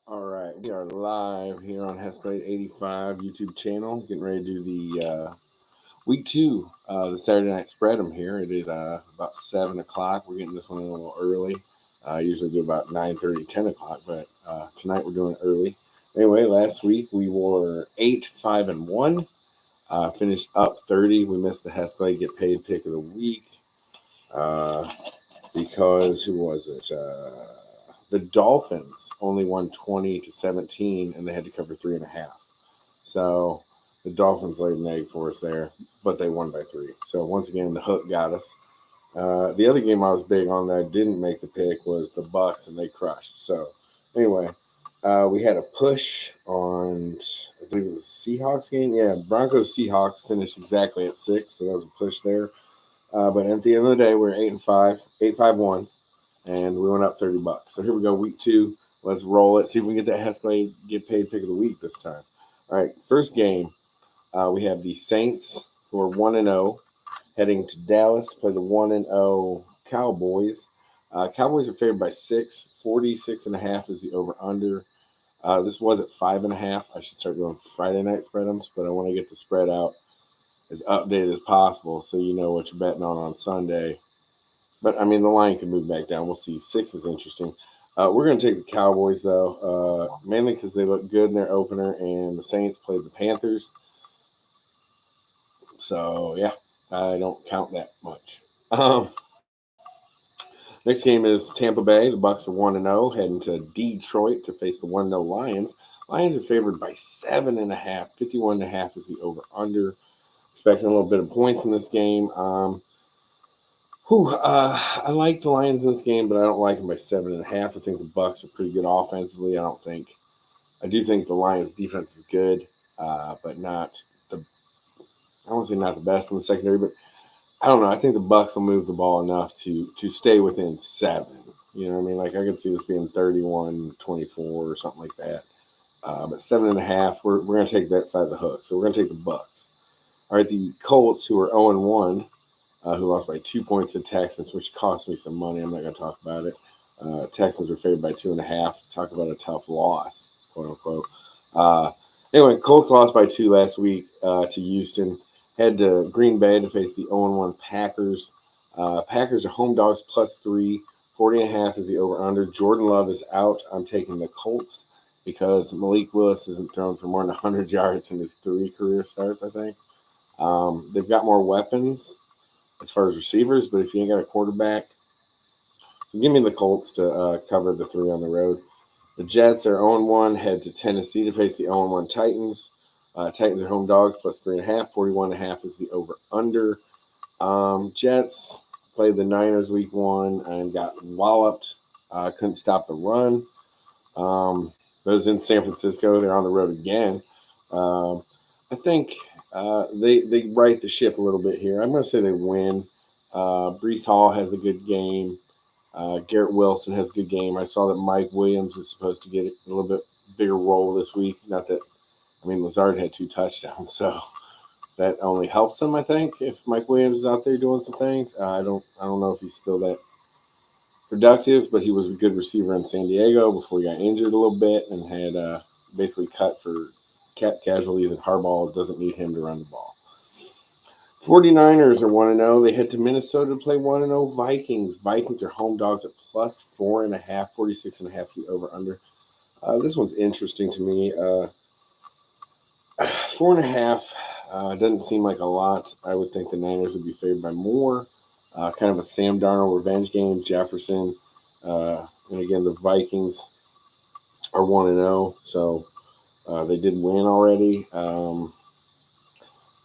All right, we are live here on Hescalade 85 YouTube channel, getting ready to do the week two, the Saturday night spread. I'm here. It is about 7 o'clock. We're getting this one a little early. I usually do about 9:30, 10 o'clock, but tonight we're doing it early. Anyway, last week we were 8, 5, and 1. Finished up 30. We missed the Hescalade Get Paid pick of the week uh, because who was it? The Dolphins only won 20-17, and they had to cover 3.5. So the Dolphins laid an egg for us there, but they won by 3. So once again, the hook got us. The other game I was big on that I didn't make the pick was the Bucks, and they crushed. So anyway, we had a push on, I believe it was the Seahawks game. Yeah, Broncos Seahawks finished exactly at 6, so that was a push there. But at the end of the day, we're 8-5, 8-5-1, and we went up $30. So here we go, week two. Let's roll it. See if we can get that Hescalade Get Paid pick of the week this time. All right, first game, we have the Saints, who are 1-0, heading to Dallas to play the 1-0 Cowboys. Cowboys are favored by 6. 46.5 is the over/under. This was at 5.5. I should start doing Friday night spreadums, but I want to get the spread out as updated as possible so you know what you're betting on Sunday. But I mean, the line can move back down. We'll see. 6 is interesting. We're going to take the Cowboys though, mainly because they look good in their opener, and the Saints played the Panthers. So yeah, I don't count that much. Next game is Tampa Bay. The Bucks are 1-0, heading to Detroit to face the 1-0 Lions. Lions are favored by 7.5. 51.5 is the over/under. Expecting a little bit of points in this game. I like the Lions in this game, but I don't like them by 7.5. I think the Bucks are pretty good offensively. I do think the Lions defense is good, but not the. I don't want to say not the best in the secondary, but I don't know. I think the Bucks will move the ball enough to stay within 7. You know what I mean? Like I could see this being 31-24 or something like that. But 7.5, we're going to take that side of the hook. So we're going to take the Bucks. All right, the Colts, who are 0-1. Who lost by 2 points to Texans, which cost me some money. I'm not going to talk about it. Texans are favored by 2.5. Talk about a tough loss, quote unquote. Anyway, Colts lost by 2 last week to Houston. Head to Green Bay to face the 0-1 Packers. Packers are home dogs +3. 40.5 is the over/under. Jordan Love is out. I'm taking the Colts because Malik Willis isn't thrown for more than 100 yards in his 3 career starts, I think. They've got more weapons as far as receivers, but if you ain't got a quarterback, give me the Colts to cover the 3 on the road. The Jets are 0-1, head to Tennessee to face the 0-1 Titans. Titans are home dogs +3.5. 41.5 is the over/under. Jets played the Niners week 1 and got walloped. Couldn't stop the run. Those in San Francisco, they're on the road again. I think they right the ship a little bit here. I'm going to say they win. Brees Hall has a good game. Garrett Wilson has a good game. I saw that Mike Williams is supposed to get a little bit bigger role this week. Not that, I mean, Lazard had 2 touchdowns, so that only helps him. I think if Mike Williams is out there doing some things, I don't know if he's still that productive, but he was a good receiver in San Diego before he got injured a little bit and had basically cut for cap casualties, and Harbaugh doesn't need him to run the ball. 49ers are 1-0. They head to Minnesota to play 1-0 Vikings. Vikings are home dogs at +4.5. 46.5 is the over/under. This one's interesting to me. 4.5 doesn't seem like a lot. I would think the Niners would be favored by more. Kind of a Sam Darnold revenge game. Jefferson. And again, the Vikings are 1-0. So they did win already.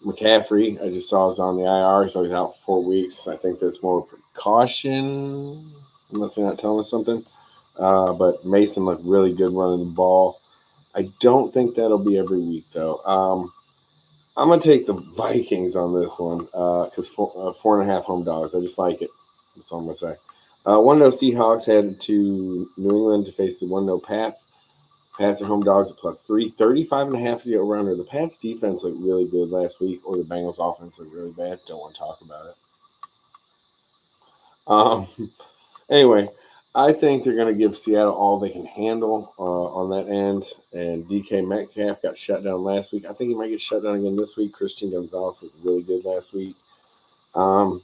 McCaffrey, I just saw is on the IR, so he's out for 4 weeks. I think that's more precaution, unless they're not telling us something. But Mason looked really good running the ball. I don't think that'll be every week, though. I'm going to take the Vikings on this one because 4.5 home dogs. I just like it. That's all I'm going to say. 1-0 Seahawks headed to New England to face the 1-0 Pats. Pats are home dogs at +3. 35.5 is the over/under. The Pats defense looked really good last week, or the Bengals offense looked really bad. Don't want to talk about it. Anyway, I think they're going to give Seattle all they can handle on that end. And DK Metcalf got shut down last week. I think he might get shut down again this week. Christian Gonzalez was really good last week. Um,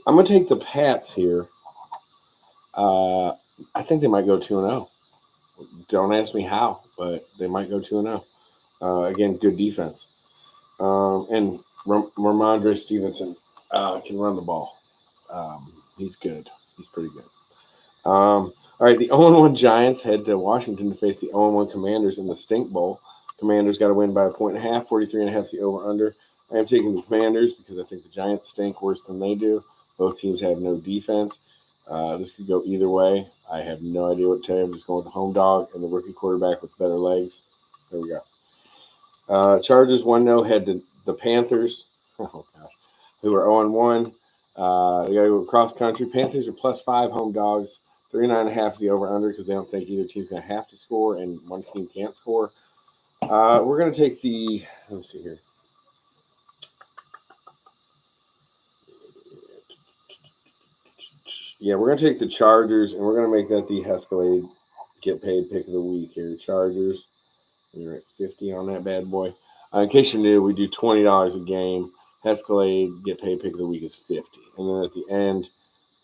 I'm going to take the Pats here. I think they might go 2-0. Don't ask me how, but they might go 2-0. Again, good defense. And Ramondre Stevenson can run the ball. He's good. He's pretty good. All right, the 0-1 Giants head to Washington to face the 0-1 Commanders in the Stink Bowl. Commanders got to win by 1.5. 43.5 is the over-under. I am taking the Commanders because I think the Giants stink worse than they do. Both teams have no defense. This could go either way. I have no idea what to tell you. I'm just going with the home dog and the rookie quarterback with better legs. There we go. Chargers 1-0 head to the Panthers. Oh, gosh. Who are 0-1. They got to go cross country. Panthers are +5 home dogs. 39.5 is the over-under because they don't think either team's going to have to score and one team can't score. We're going to take the – let me see here. Yeah, we're going to take the Chargers, and we're going to make that the Escalade get paid pick of the week here. Chargers, we're at 50 on that bad boy. In case you're new, we do $20 a game. Escalade get paid pick of the week is 50. And then at the end,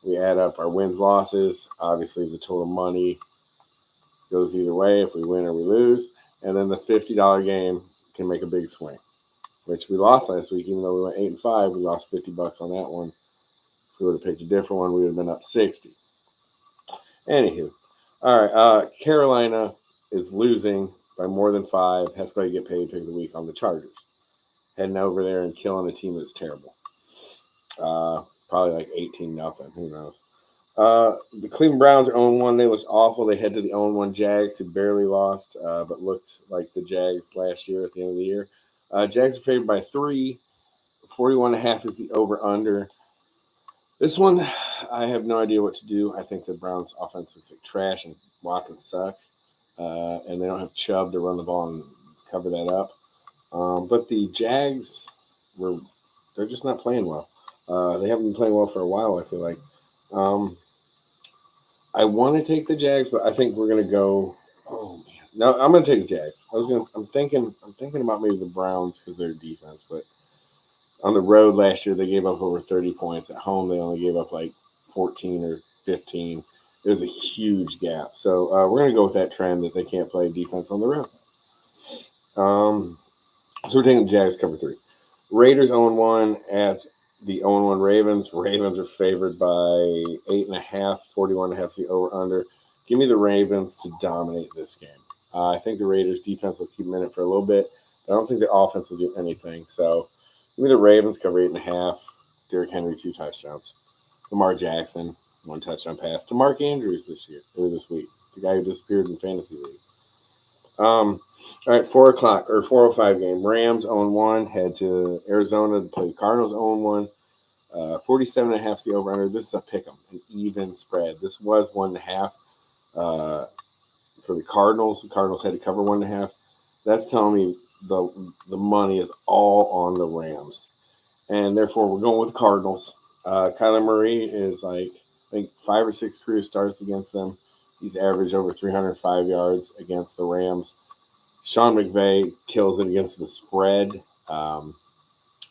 we add up our wins, losses. Obviously, the total money goes either way if we win or we lose. And then the $50 game can make a big swing, which we lost last week. Even though we went 8-5, we lost $50 on that one. If we would have picked a different one, we would have been up 60. Anywho, all right. Carolina is losing by more than 5. Escalade get paid pick of the week on the Chargers. Heading over there and killing a team that's terrible. Probably like 18-0. Who knows? The Cleveland Browns are 0-1. They looked awful. They head to the 0-1 Jags, who barely lost, but looked like the Jags last year at the end of the year. Jags are favored by 3. 41.5 is the over-under. This one, I have no idea what to do. I think the Browns' offense looks like trash, and Watson sucks. And they don't have Chubb to run the ball and cover that up. But the Jags, they're just not playing well. They haven't been playing well for a while, I feel like. I want to take the Jags, but I think we're gonna go. Oh man, no, I'm gonna take the Jags. I'm thinking about maybe the Browns because they're defense, but on the road last year they gave up over 30 points. At home they only gave up like 14 or 15. There's a huge gap, so we're gonna go with that trend that they can't play defense on the road. So we're taking the Jags cover 3. Raiders 0-1 at the 0-1 Ravens. Ravens are favored by 8.5. 41.5 is the over-under. Give me the Ravens to dominate this game. I think the Raiders' defense will keep them in it for a little bit. I don't think the offense will do anything. So give me the Ravens cover 8.5. Derrick Henry 2 touchdowns. Lamar Jackson 1 touchdown pass to Mark Andrews this week. The guy who disappeared in fantasy league. All right, 4 o'clock or 4:05 game. Rams 0-1 head to Arizona to play the Cardinals 0-1. 47.5 is the over-under. This is a pick 'em, an even spread. This was 1.5 for the Cardinals. The Cardinals had to cover 1.5. That's telling me the money is all on the Rams, and therefore we're going with the Cardinals. Kyler Murray is like I think 5 or 6 career starts against them. He's averaged over 305 yards against the Rams. Sean McVay kills it against the spread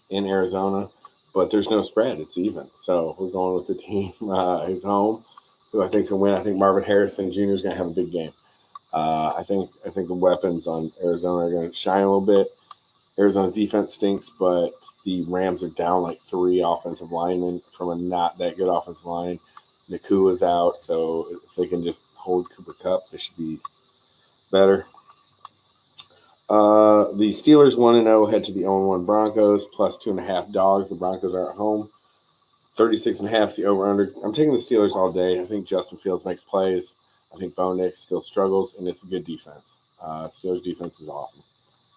in Arizona, but there's no spread. It's even. So we're going with the team who's home, who I think is going to win. I think Marvin Harrison Jr. is going to have a big game. I think the weapons on Arizona are going to shine a little bit. Arizona's defense stinks, but the Rams are down like 3 offensive linemen from a not that good offensive line. Nakua's out, so if they can just hold Cooper Kupp, they should be better. The Steelers 1-0 head to the 0-1 Broncos, +2.5 dogs. The Broncos are at home. 36.5 is the over-under. I'm taking the Steelers all day. I think Justin Fields makes plays. I think Bo Nix still struggles, and it's a good defense. Steelers defense is awesome.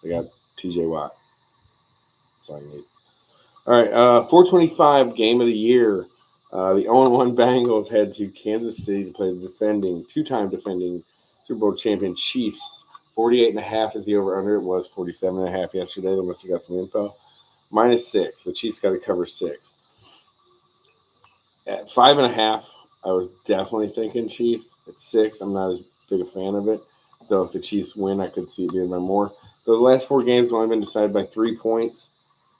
They got TJ Watt. That's all you need. All right, 4:25 game of the year. The 0-1 Bengals head to Kansas City to play the two-time defending Super Bowl champion Chiefs. 48.5 is the over-under. It was 47.5 yesterday. They must have got some info. -6. The Chiefs got to cover 6. At 5.5, I was definitely thinking Chiefs. At 6, I'm not as big a fan of it. Though if the Chiefs win, I could see it being by more. The last 4 games have only been decided by 3 points.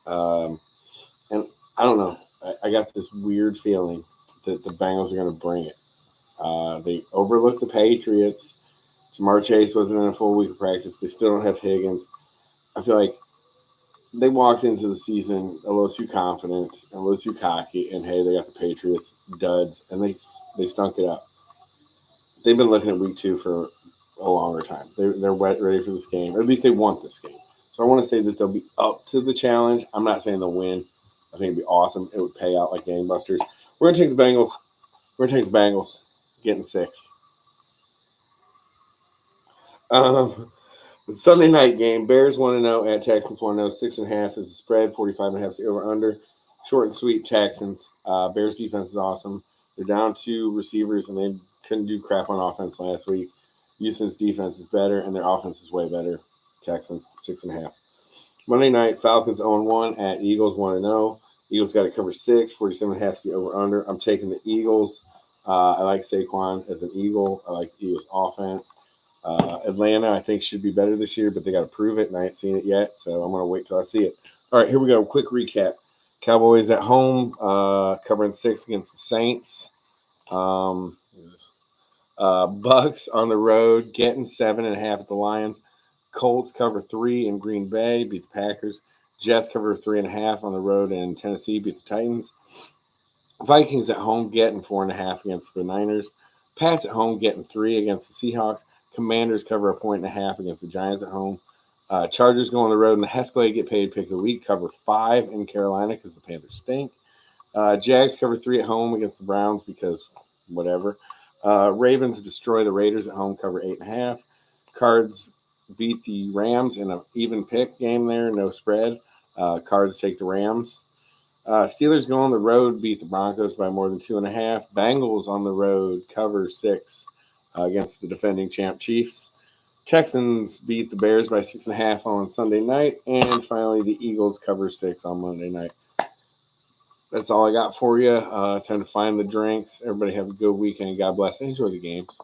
And I don't know. I got this weird feeling that the Bengals are going to bring it. They overlooked the Patriots. Jamar Chase wasn't in a full week of practice. They still don't have Higgins. I feel like they walked into the season a little too confident, a little too cocky, and hey, they got the Patriots duds, and they stunk it up. They've been looking at week 2 for a longer time. They're ready for this game, or at least they want this game. So I want to say that they'll be up to the challenge. I'm not saying they'll win. I think it'd be awesome. It would pay out like gangbusters. We're gonna take the Bengals. We're gonna take the Bengals, getting 6. The Sunday night game: Bears 1-0 at Texans 1-0. 6.5 is the spread. 45.5 is the over under. Short and sweet Texans. Bears defense is awesome. They're down 2 receivers and they couldn't do crap on offense last week. Houston's defense is better and their offense is way better. Texans 6.5. Monday night: Falcons 0-1 at Eagles 1-0. Eagles got to cover 6. 47.5 is the over under. I'm taking the Eagles. I like Saquon as an Eagle. I like the Eagles offense. Atlanta, I think, should be better this year, but they got to prove it, and I ain't seen it yet, so I'm going to wait till I see it. All right, here we go. Quick recap. Cowboys at home, covering 6 against the Saints. Bucks on the road, getting 7.5 at the Lions. Colts cover 3 in Green Bay, beat the Packers. Jets cover 3.5 on the road in Tennessee, beat the Titans. Vikings at home, getting 4.5 against the Niners. Pats at home, getting 3 against the Seahawks. Commanders cover 1.5 against the Giants at home. Chargers go on the road, and the Hescalade get paid pick of the week. Cover 5 in Carolina because the Panthers stink. Jags cover 3 at home against the Browns because whatever. Ravens destroy the Raiders at home. Cover 8.5. Cards beat the Rams in an even pick game there. No spread. Cards take the Rams. Steelers go on the road, beat the Broncos by more than 2.5. Bengals on the road, cover 6 against the defending champ Chiefs. Texans beat the Bears by 6.5 on Sunday night. And finally, the Eagles cover 6 on Monday night. That's all I got for you. Time to find the drinks. Everybody have a good weekend. God bless. Enjoy the games.